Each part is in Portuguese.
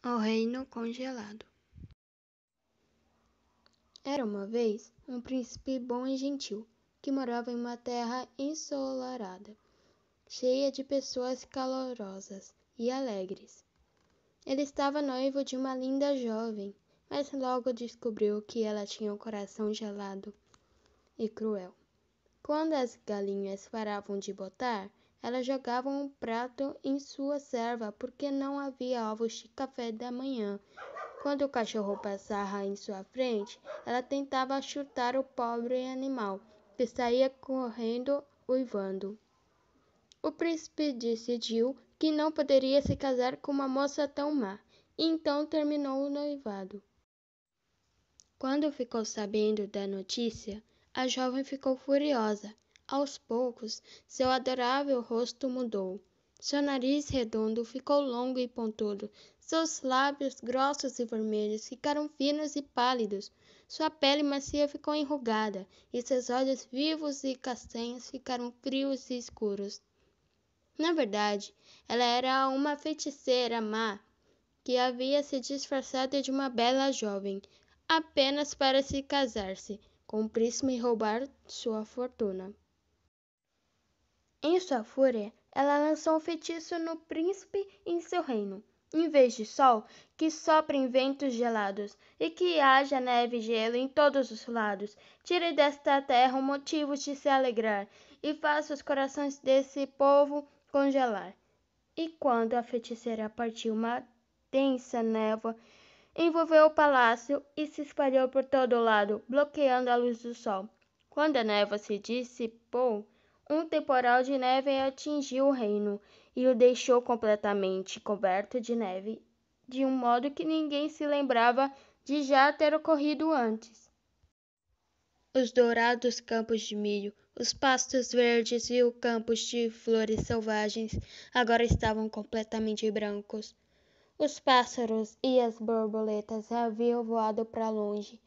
O Reino Congelado. Era uma vez um príncipe bom e gentil, que morava em uma terra ensolarada, cheia de pessoas calorosas e alegres. Ele estava noivo de uma linda jovem, mas logo descobriu que ela tinha um coração gelado e cruel. Quando as galinhas paravam de botar, ela jogava um prato em sua serva porque não havia ovos de café da manhã. Quando o cachorro passava em sua frente, ela tentava chutar o pobre animal, que saía correndo, uivando. O príncipe decidiu que não poderia se casar com uma moça tão má, e então terminou o noivado. Quando ficou sabendo da notícia, a jovem ficou furiosa. Aos poucos, seu adorável rosto mudou. Seu nariz redondo ficou longo e pontudo. Seus lábios grossos e vermelhos ficaram finos e pálidos. Sua pele macia ficou enrugada, e seus olhos vivos e castanhos ficaram frios e escuros. Na verdade, ela era uma feiticeira má que havia se disfarçado de uma bela jovem, apenas para se casar-se com o príncipe e roubar sua fortuna. Em sua fúria, ela lançou um feitiço no príncipe e em seu reino. Em vez de sol, que soprem ventos gelados e que haja neve e gelo em todos os lados. Tire desta terra um motivo de se alegrar e faça os corações desse povo congelar. E quando a feiticeira partiu, uma densa névoa envolveu o palácio e se espalhou por todo o lado, bloqueando a luz do sol. Quando a névoa se dissipou, um temporal de neve atingiu o reino e o deixou completamente coberto de neve, de um modo que ninguém se lembrava de já ter ocorrido antes. Os dourados campos de milho, os pastos verdes e os campos de flores selvagens agora estavam completamente brancos. Os pássaros e as borboletas haviam voado para longe,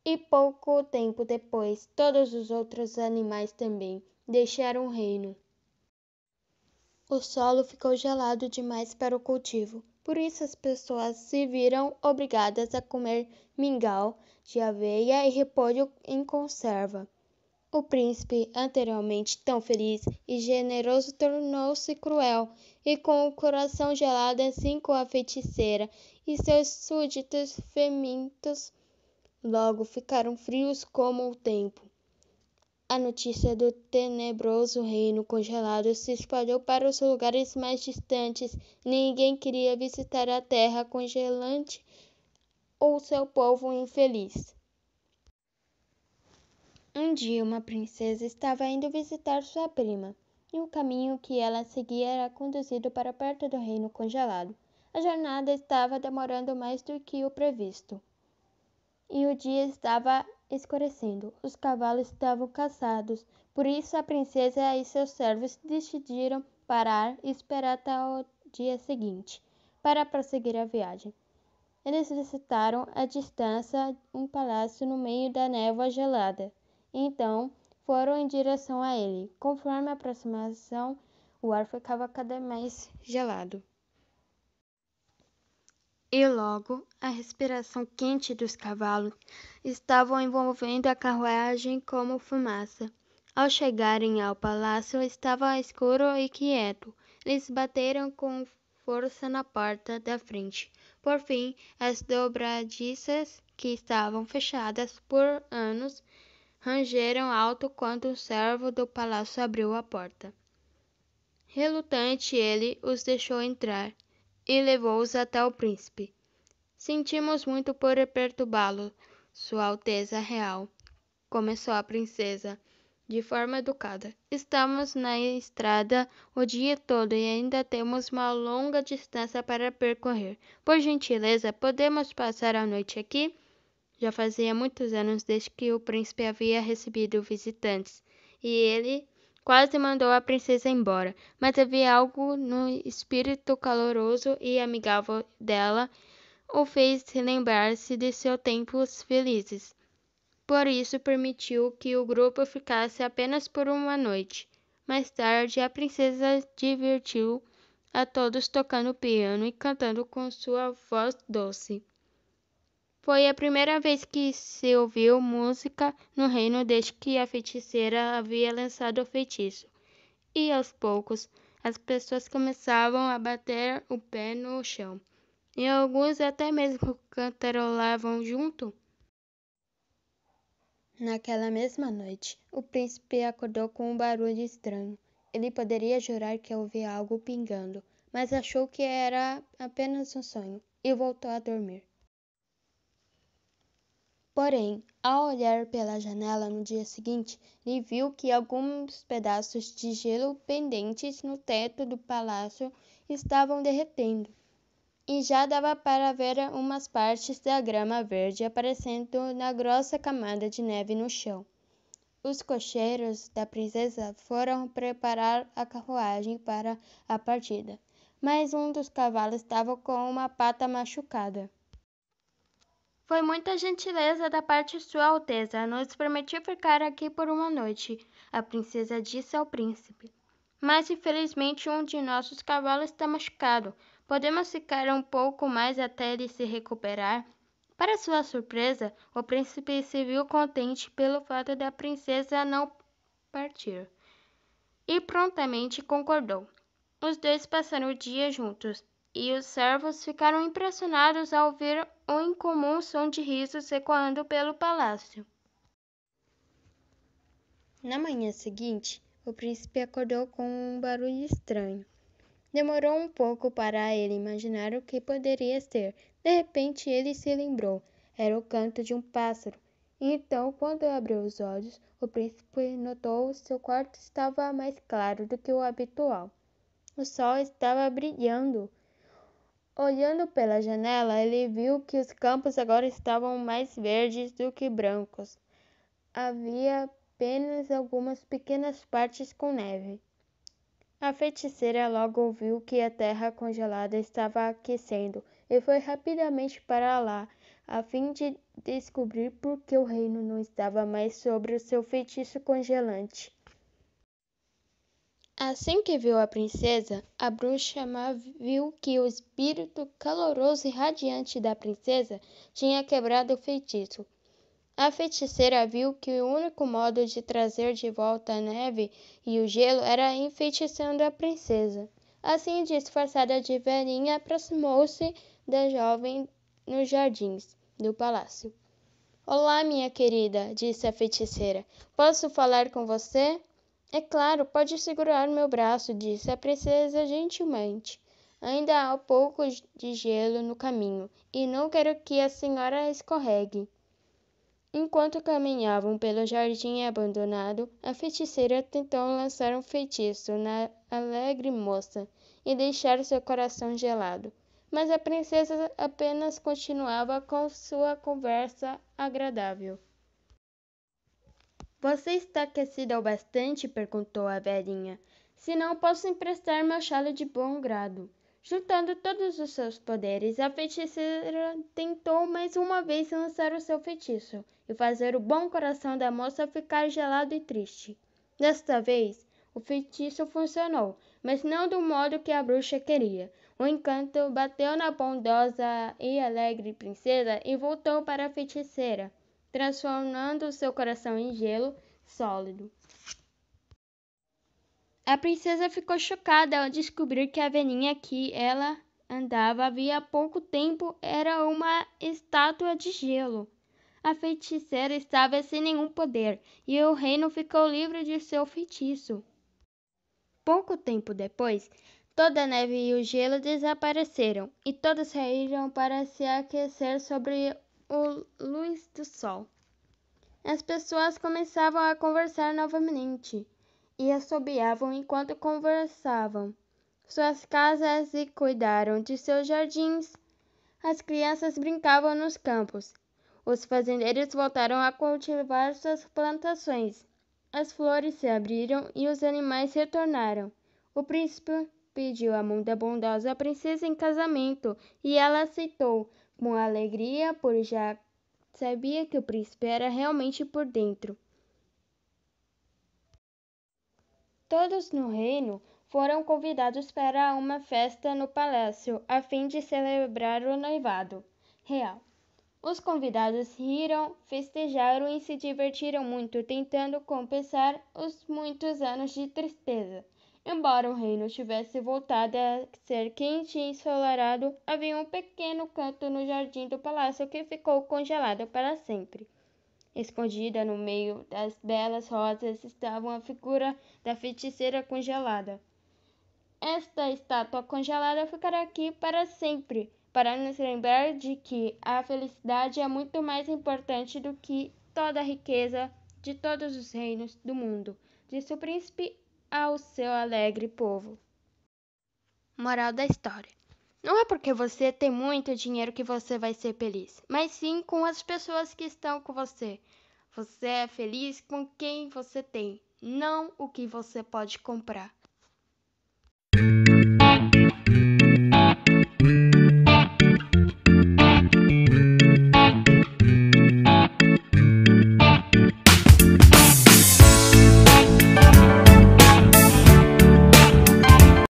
e pouco tempo depois todos os outros animais também deixaram o reino. O solo ficou gelado demais para o cultivo, por isso as pessoas se viram obrigadas a comer mingau de aveia e repolho em conserva. O príncipe, anteriormente tão feliz e generoso, tornou-se cruel, e com o coração gelado assim como a feiticeira e seus súditos famintos logo ficaram frios como o tempo. A notícia do tenebroso reino congelado se espalhou para os lugares mais distantes. Ninguém queria visitar a terra congelante ou seu povo infeliz. Um dia uma princesa estava indo visitar sua prima, e o caminho que ela seguia era conduzido para perto do reino congelado. A jornada estava demorando mais do que o previsto, e o dia estava escurecendo. Os cavalos estavam cansados, por isso a princesa e seus servos decidiram parar e esperar até o dia seguinte, para prosseguir a viagem. Eles visitaram à distância um palácio no meio da névoa gelada. Então foram em direção a ele. Conforme a aproximação, o ar ficava cada vez mais gelado. E logo a respiração quente dos cavalos estava envolvendo a carruagem como fumaça. Ao chegarem ao palácio, estava escuro e quieto. Eles bateram com força na porta da frente. Por fim, as dobradiças, que estavam fechadas por anos, rangeram alto quando um servo do palácio abriu a porta. Relutante, ele os deixou entrar e levou-os até o príncipe. Sentimos muito por perturbá-lo, Sua Alteza Real, começou a princesa, de forma educada. Estamos na estrada o dia todo e ainda temos uma longa distância para percorrer. Por gentileza, podemos passar a noite aqui? Já fazia muitos anos desde que o príncipe havia recebido visitantes, e ele quase mandou a princesa embora, mas havia algo no espírito caloroso e amigável dela o fez lembrar-se de seus tempos felizes. Por isso permitiu que o grupo ficasse apenas por uma noite. Mais tarde, a princesa divertiu a todos tocando piano e cantando com sua voz doce. Foi a primeira vez que se ouviu música no reino desde que a feiticeira havia lançado o feitiço, e aos poucos as pessoas começavam a bater o pé no chão, e alguns até mesmo cantarolavam junto. Naquela mesma noite, o príncipe acordou com um barulho estranho. Ele poderia jurar que ouvia algo pingando, mas achou que era apenas um sonho e voltou a dormir. Porém, ao olhar pela janela no dia seguinte, ele viu que alguns pedaços de gelo pendentes no teto do palácio estavam derretendo, e já dava para ver umas partes da grama verde aparecendo na grossa camada de neve no chão. Os cocheiros da princesa foram preparar a carruagem para a partida, mas um dos cavalos estava com uma pata machucada. Foi muita gentileza da parte de Sua Alteza nos permitir ficar aqui por uma noite, a princesa disse ao príncipe. Mas infelizmente um de nossos cavalos está machucado. Podemos ficar um pouco mais até ele se recuperar? Para sua surpresa, o príncipe se viu contente pelo fato da princesa não partir, e prontamente concordou. Os dois passaram o dia juntos, e os servos ficaram impressionados ao ouvir o incomum som de risos ecoando pelo palácio. Na manhã seguinte, o príncipe acordou com um barulho estranho. Demorou um pouco para ele imaginar o que poderia ser. De repente, ele se lembrou. Era o canto de um pássaro. E então, quando abriu os olhos, o príncipe notou que seu quarto estava mais claro do que o habitual. O sol estava brilhando. Olhando pela janela, ele viu que os campos agora estavam mais verdes do que brancos. Havia apenas algumas pequenas partes com neve. A feiticeira logo ouviu que a terra congelada estava aquecendo e foi rapidamente para lá, a fim de descobrir por que o reino não estava mais sob o seu feitiço congelante. Assim que viu a princesa, a bruxa má viu que o espírito caloroso e radiante da princesa tinha quebrado o feitiço. A feiticeira viu que o único modo de trazer de volta a neve e o gelo era enfeitiçando a princesa. Assim, disfarçada de velhinha, aproximou-se da jovem nos jardins do palácio. Olá, minha querida, disse a feiticeira. Posso falar com você? É claro, pode segurar meu braço, disse a princesa gentilmente. Ainda há pouco de gelo no caminho, e não quero que a senhora escorregue. Enquanto caminhavam pelo jardim abandonado, a feiticeira tentou lançar um feitiço na alegre moça e deixar seu coração gelado. Mas a princesa apenas continuava com sua conversa agradável. Você está aquecida o bastante? Perguntou a velhinha. Se não, posso emprestar meu chale de bom grado. Juntando todos os seus poderes, a feiticeira tentou mais uma vez lançar o seu feitiço e fazer o bom coração da moça ficar gelado e triste. Desta vez, o feitiço funcionou, mas não do modo que a bruxa queria. O encanto bateu na bondosa e alegre princesa e voltou para a feiticeira, transformando seu coração em gelo sólido. A princesa ficou chocada ao descobrir que a velhinha que ela andava havia pouco tempo era uma estátua de gelo. A feiticeira estava sem nenhum poder e o reino ficou livre de seu feitiço. Pouco tempo depois, toda a neve e o gelo desapareceram e todos saíram para se aquecer sobre a luz do sol. As pessoas começavam a conversar novamente e assobiavam enquanto conversavam. Suas casas e cuidaram de seus jardins. As crianças brincavam nos campos. Os fazendeiros voltaram a cultivar suas plantações. As flores se abriram e os animais retornaram. O príncipe pediu a mão da bondosa princesa em casamento e ela aceitou com alegria, por já sabia que o príncipe era realmente por dentro. Todos no reino foram convidados para uma festa no palácio, a fim de celebrar o noivado real. Os convidados riram, festejaram e se divertiram muito, tentando compensar os muitos anos de tristeza. Embora o reino tivesse voltado a ser quente e ensolarado, havia um pequeno canto no jardim do palácio que ficou congelado para sempre. Escondida no meio das belas rosas estava a figura da feiticeira congelada. Esta estátua congelada ficará aqui para sempre, para nos lembrar de que a felicidade é muito mais importante do que toda a riqueza de todos os reinos do mundo, disse o príncipe ao seu alegre povo. Moral da história: não é porque você tem muito dinheiro que você vai ser feliz, mas sim com as pessoas que estão com você. Você é feliz com quem você tem, não o que você pode comprar.